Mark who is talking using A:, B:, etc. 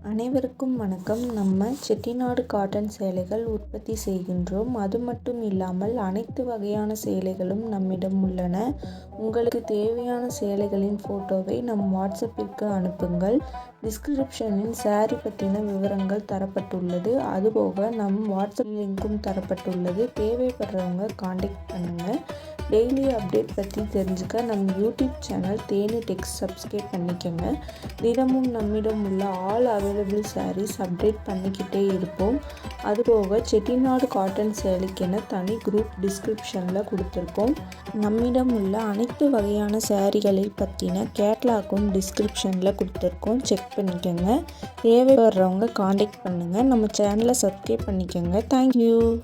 A: அனைவருக்கும் வணக்கம். நம்ம செட்டிநாடு காட்டன் சேலைகள் உற்பத்தி செய்கின்றோம். அது மட்டும் இல்லாமல் அனைத்து வகையான சேலைகளும் நம்மிடம் உள்ளன. உங்களுக்கு தேவையான சேலைகளின் ஃபோட்டோவை நம் வாட்ஸ்அப்பிற்கு அனுப்புங்கள். டிஸ்கிரிப்ஷனில் சாரி பற்றின விவரங்கள் தரப்பட்டுள்ளது. அதுபோக நம் வாட்ஸ்அப் லிங்க்கும் தரப்பட்டுள்ளது. தேவைப்படுறவங்க காண்டாக்ட் பண்ணுங்கள். டெய்லி அப்டேட் பற்றி தெரிஞ்சுக்க நம்ம யூடியூப் சேனல் தேனி டெக்ஸ் சப்ஸ்கிரைப் பண்ணிக்கோங்க. தினமும் நம்மிடம் உள்ள ஆல் அவைலபிள் சாரீஸ் அப்டேட் பண்ணிக்கிட்டே இருப்போம். அதுபோக செட்டிநாடு காட்டன் சேலைக்கென தனி குரூப் டிஸ்கிரிப்ஷனில் கொடுத்துருக்கோம். நம்மிடம் உள்ள அனைத்து வகையான சாரீகளை பற்றின கேட்லாக்கும் டிஸ்கிரிப்ஷனில் கொடுத்துருக்கோம். செக் பண்ணிக்கோங்க. தேவைப்படுறவங்க காண்டாக்ட் பண்ணுங்கள். நம்ம சேனலை சப்ஸ்கிரைப் பண்ணிக்கோங்க. தேங்க்யூ.